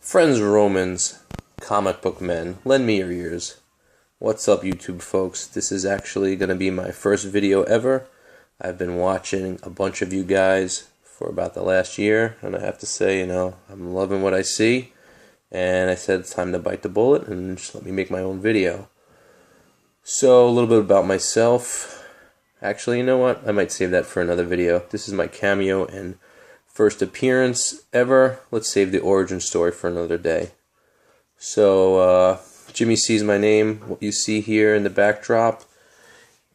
Friends Romans, comic book men, lend me your ears. What's up, YouTube folks? This is actually going to be my first video ever. I've been watching a bunch of you guys for about the last year, and I have to say, I'm loving what I see, and I said it's time to bite the bullet and just let me make my own video. So, a little bit about myself. Actually, you know what? I might save that for another video. This is my cameo and first appearance ever. Let's save the origin story for another day. So, Jimmy sees my name. What you see here in the backdrop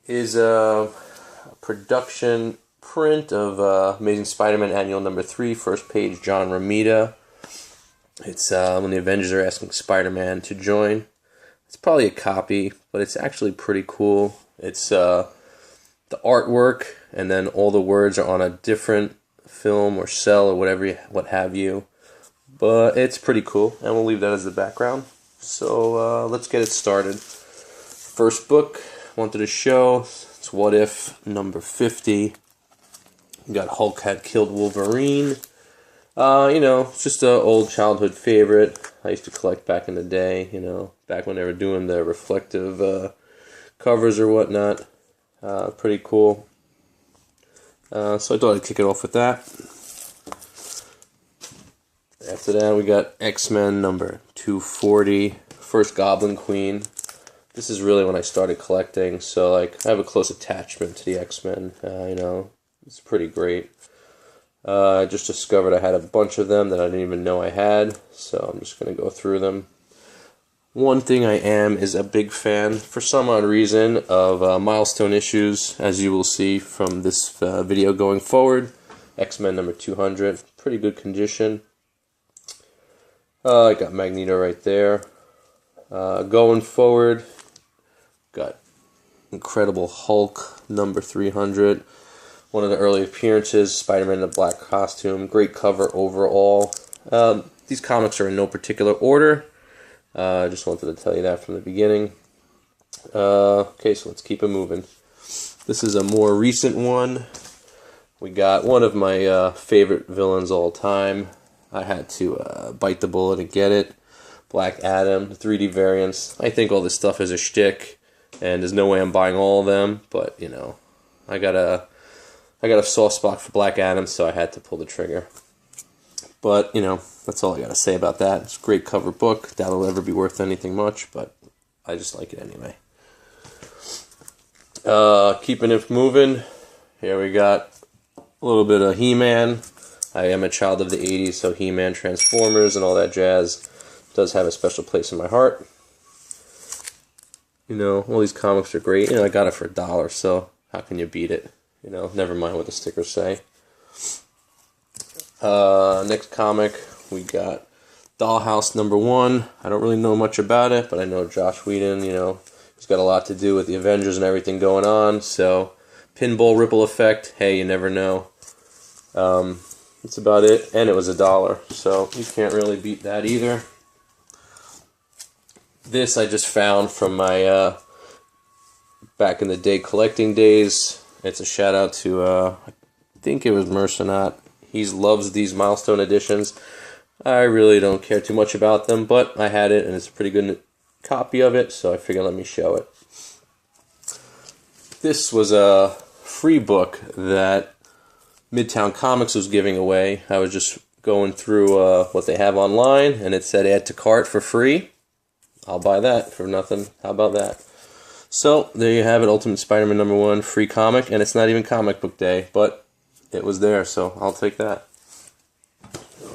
is a production print of Amazing Spider-Man Annual number 3, first page, John Romita. It's when the Avengers are asking Spider-Man to join. It's probably a copy, but it's actually pretty cool. It's the artwork, and then all the words are on a different film or cell or what have you. But it's pretty cool, and we'll leave that as the background. So let's get it started. First book wanted to show, it's What If number 50. We got Hulk had killed Wolverine. It's just an old childhood favorite. I used to collect back in the day, back when they were doing the reflective covers or whatnot. Pretty cool. So I thought I'd kick it off with that. After that, we got X-Men number 240, first Goblin Queen. This is really when I started collecting, so I have a close attachment to the X-Men. It's pretty great. I just discovered I had a bunch of them that I didn't even know I had, so I'm just going to go through them. One thing I am is a big fan, for some odd reason, of milestone issues, as you will see from this video going forward. X-Men number 200, pretty good condition. I got Magneto right there. Going forward, got Incredible Hulk number 300. One of the early appearances, Spider-Man in a black costume. Great cover overall. These comics are in no particular order. I just wanted to tell you that from the beginning. Okay, so let's keep it moving. This is a more recent one. We got one of my favorite villains all time. I had to bite the bullet and get it. Black Adam, the 3D variants. I think all this stuff is a shtick, and there's no way I'm buying all of them, but, I got a soft spot for Black Adam, so I had to pull the trigger. But, that's all I got to say about that. It's a great cover book. That'll never be worth anything much, but I just like it anyway. Keeping it moving. Here we got a little bit of He-Man. I am a child of the 80s, so He-Man, Transformers, and all that jazz does have a special place in my heart. All these comics are great. I got it for $1, so how can you beat it? Never mind what the stickers say. Next comic, we got Dollhouse number 1. I don't really know much about it, but I know Joss Whedon, he's got a lot to do with the Avengers and everything going on, so pinball ripple effect, hey, you never know. That's about it, and it was $1, so you can't really beat that either. This I just found from my back in the day collecting days. It's a shout out to, I think it was Mercenot. He loves these milestone editions. I really don't care too much about them, but I had it, and it's a pretty good copy of it, so I figured let me show it. This was a free book that Midtown Comics was giving away. I was just going through what they have online, and it said add to cart for free. I'll buy that for nothing. How about that? So, there you have it, Ultimate Spider-Man number 1, free comic, and it's not even comic book day, but it was there, so I'll take that.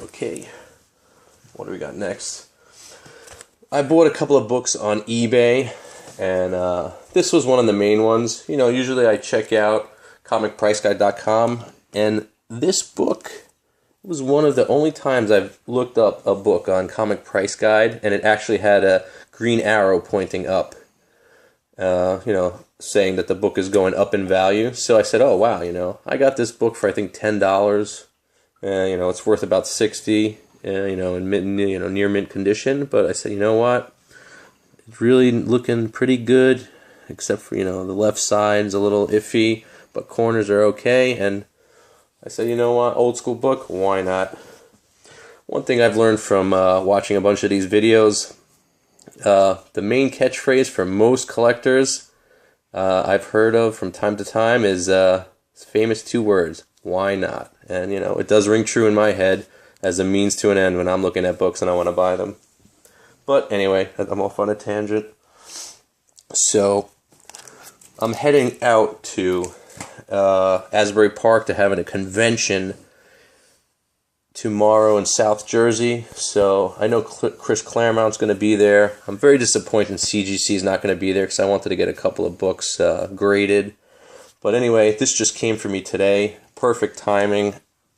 Okay, what do we got next? I bought a couple of books on eBay, and this was one of the main ones. Usually I check out comicpriceguide.com, and this book was one of the only times I've looked up a book on Comic Price Guide, and it actually had a green arrow pointing up, saying that the book is going up in value. So I said, oh, wow, I got this book for, I think, $10. It's worth about $60, in near mint condition. But I said, you know what? It's really looking pretty good, except for, the left side's a little iffy, but corners are okay. And I said, you know what? Old school book, why not? One thing I've learned from watching a bunch of these videos, the main catchphrase for most collectors I've heard of from time to time is famous 2 words, why not? And, you know, it does ring true in my head as a means to an end when I'm looking at books and I want to buy them. But anyway, I'm off on a tangent. So, I'm heading out to Asbury Park to have a convention tomorrow in South Jersey. So, I know Chris Claremont's going to be there. I'm very disappointed CGC is not going to be there because I wanted to get a couple of books graded. But anyway, this just came for me today. Perfect timing.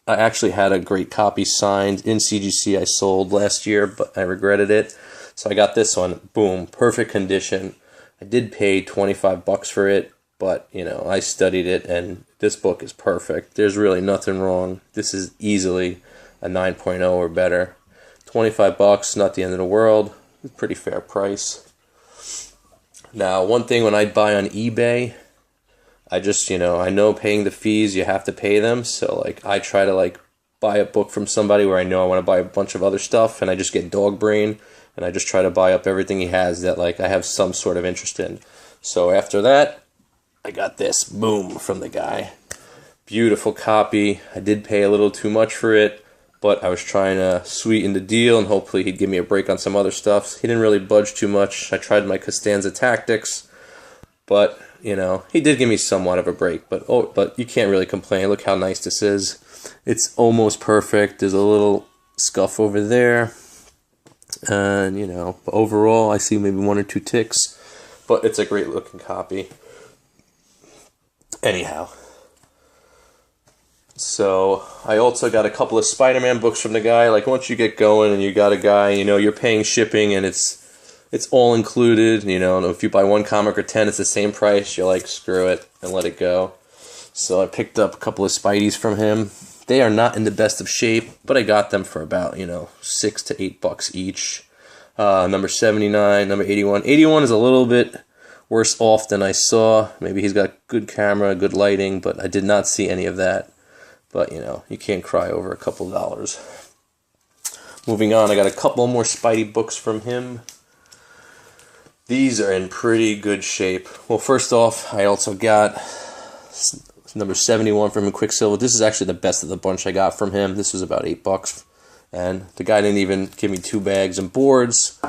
I actually had a great copy signed in CGC I sold last year, but I regretted it. So I got this one. Boom. Perfect condition. I did pay $25 for it, but, you know, I studied it, and this book is perfect. There's really nothing wrong. This is easily a 9.0 or better. $25, not the end of the world. Pretty fair price. Now, one thing when I buy on eBay, I just, you know, I know paying the fees, you have to pay them. So, like, I try to, like, buy a book from somebody where I know I want to buy a bunch of other stuff, and I just get dog brain, and I just try to buy up everything he has that, like, I have some sort of interest in. So after that, I got this, boom, from the guy. Beautiful copy. I did pay a little too much for it, but I was trying to sweeten the deal, and hopefully he'd give me a break on some other stuff. He didn't really budge too much. I tried my Costanza tactics, but, you know, he did give me somewhat of a break. But you can't really complain. Look how nice this is. It's almost perfect. There's a little scuff over there. And, you know, overall, I see maybe 1 or 2 ticks. But it's a great looking copy. Anyhow. So, I also got a couple of Spider-Man books from the guy. Like, once you get going and you got a guy, you know, you're paying shipping and it's all included, you know, and if you buy 1 comic or 10, it's the same price. You're like, screw it, and let it go. So I picked up a couple of Spideys from him. They are not in the best of shape, but I got them for about, you know, $6 to $8 each. Number 79, number 81. 81 is a little bit worse off than I saw. Maybe he's got good camera, good lighting, but I did not see any of that. But, you know, you can't cry over a couple of dollars. Moving on, I got a couple more Spidey books from him. These are in pretty good shape. Well, first off, I also got number 71 from Quicksilver. This is actually the best of the bunch I got from him. This was about $8. And the guy didn't even give me 2 bags and boards.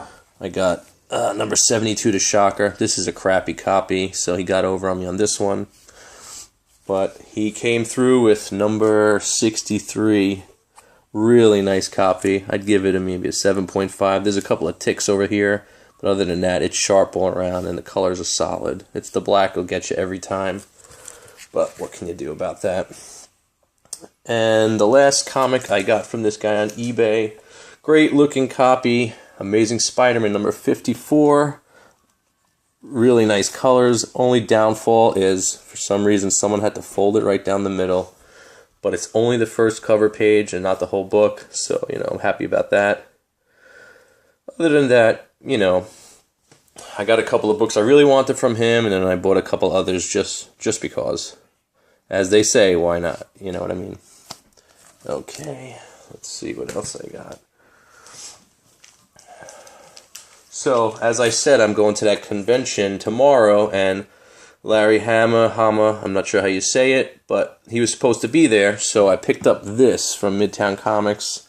I got number 72 to Shocker. This is a crappy copy, so he got over on me on this one. But he came through with number 63. Really nice copy. I'd give it maybe a 7.5. There's a couple of ticks over here. But other than that, it's sharp all around, and the colors are solid. It's the black that'll get you every time. But what can you do about that? And the last comic I got from this guy on eBay. Great looking copy. Amazing Spider-Man number 54. Really nice colors. Only downfall is, for some reason, someone had to fold it right down the middle. But it's only the first cover page and not the whole book. So, you know, I'm happy about that. Other than that, you know, I got a couple of books I really wanted from him, and then I bought a couple others just because. As they say, why not? You know what I mean? Okay, let's see what else I got. So, as I said, I'm going to that convention tomorrow, and Larry Hama, I'm not sure how you say it, but he was supposed to be there, so I picked up this from Midtown Comics.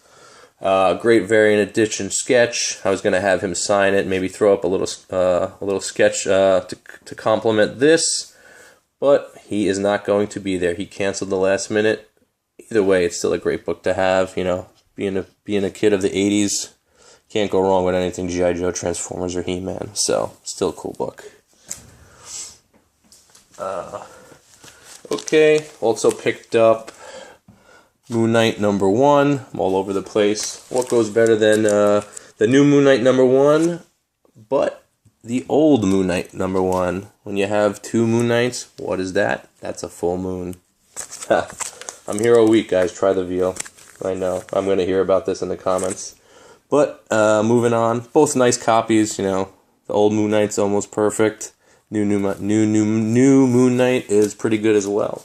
Great variant edition sketch. I was going to have him sign it, maybe throw up a little sketch to complement this, but he is not going to be there. He canceled the last minute. Either way, it's still a great book to have. You know, being a kid of the 80s, can't go wrong with anything G.I. Joe, Transformers, or He-Man. So, still a cool book. Okay, also picked up Moon Knight number 1. I'm all over the place. What goes better than the new Moon Knight number 1, but the old Moon Knight number 1? When you have 2 Moon Knights, what is that? That's a full moon. I'm here all week, guys. Try the veal. I know. I'm going to hear about this in the comments. But moving on, both nice copies. You know, the old Moon Knight's almost perfect. New Moon Knight is pretty good as well.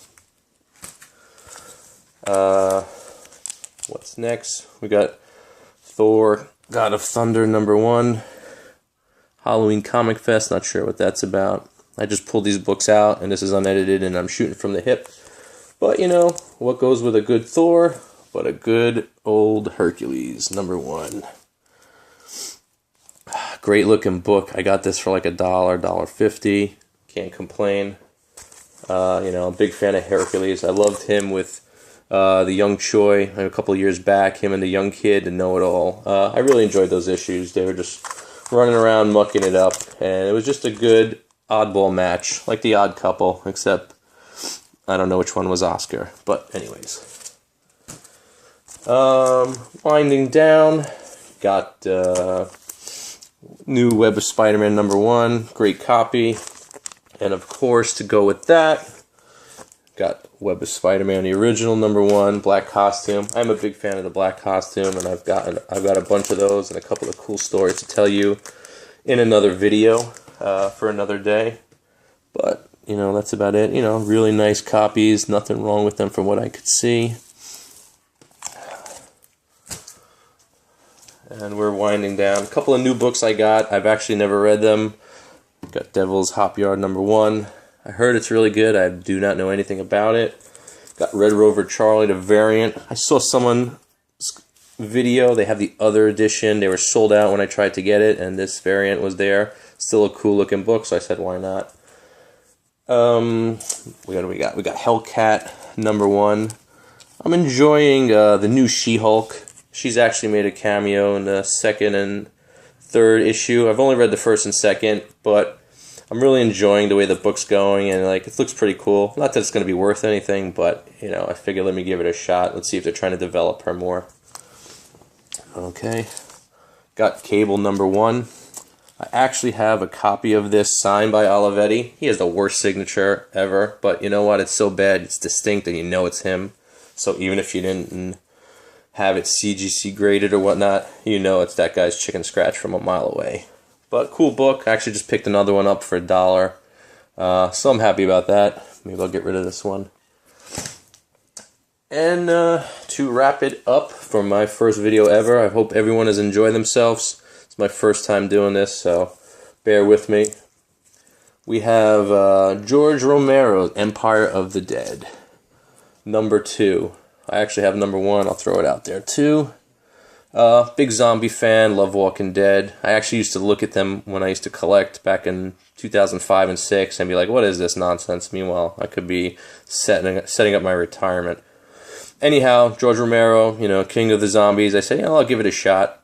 What's next? We got Thor, God of Thunder #1. Halloween Comic Fest, not sure what that's about. I just pulled these books out, and this is unedited, and I'm shooting from the hip. But, you know, what goes with a good Thor but a good old Hercules, #1. Great looking book. I got this for like $1, $1.50. Can't complain. You know, I'm a big fan of Hercules. I loved him with the young Choi a couple of years back, him and the young kid, the know-it-all. I really enjoyed those issues. They were just running around, mucking it up, and it was just a good oddball match, like the Odd Couple, except I don't know which one was Oscar. But anyways. Winding down, got new Web of Spider-Man #1, great copy. And of course, to go with that, got Web of Spider-Man, the original #1, black costume. I'm a big fan of the black costume, and I've got a bunch of those and a couple of cool stories to tell you in another video for another day. But you know, that's about it. You know, really nice copies, nothing wrong with them from what I could see. And we're winding down. A couple of new books I got. I've actually never read them. Got Devil's Hop Yard #1. I heard it's really good. I do not know anything about it. Got Red Rover Charlie, the variant. I saw someone's video. They have the other edition. They were sold out when I tried to get it, and this variant was there. Still a cool looking book, so I said, why not? We got Hellcat #1. I'm enjoying the new She-Hulk. She's actually made a cameo in the 2nd and 3rd issue. I've only read the 1st and 2nd, but I'm really enjoying the way the book's going, and like it looks pretty cool. Not that it's going to be worth anything, but you know, I figured let me give it a shot. Let's see if they're trying to develop her more. Okay, got Cable #1. I actually have a copy of this signed by Olivetti. He has the worst signature ever, but you know what? It's so bad, it's distinct, and you know it's him. So even if you didn't have it CGC graded or whatnot, you know it's that guy's chicken scratch from a mile away. But cool book. I actually just picked another one up for $1. So I'm happy about that. Maybe I'll get rid of this one. And to wrap it up for my first video ever, I hope everyone has enjoyed themselves. It's my first time doing this, so bear with me. We have George Romero's Empire of the Dead, #2. I actually have #1. I'll throw it out there too. Big zombie fan. Love Walking Dead. I actually used to look at them when I used to collect back in 2005 and 6 and be like, what is this nonsense? Meanwhile, I could be setting up my retirement. Anyhow, George Romero, you know, king of the zombies. I said, you know, I'll give it a shot.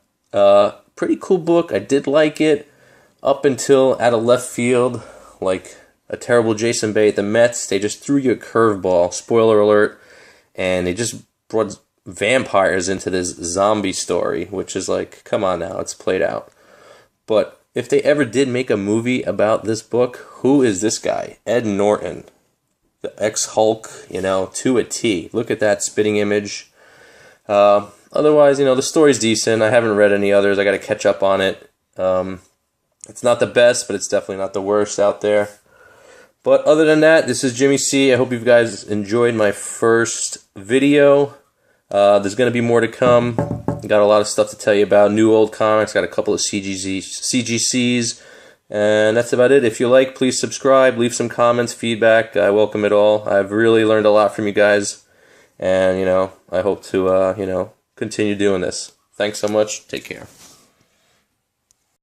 Pretty cool book. I did like it up until out of left field, like a terrible Jason Bay at the Mets. They just threw you a curveball. Spoiler alert. And they just brought vampires into this zombie story, which is like, come on now, it's played out. But if they ever did make a movie about this book, who is this guy? Ed Norton, the ex-Hulk, you know, to a T. Look at that spitting image. Otherwise, you know, the story's decent. I haven't read any others. I got to catch up on it. It's not the best, but it's definitely not the worst out there. But other than that, this is Jimmy C. I hope you guys enjoyed my first video. There's going to be more to come. Got a lot of stuff to tell you about. New old comics. Got a couple of CGCs. And that's about it. If you like, please subscribe. Leave some comments, feedback. I welcome it all. I've really learned a lot from you guys. And, you know, I hope to, you know, continue doing this. Thanks so much. Take care.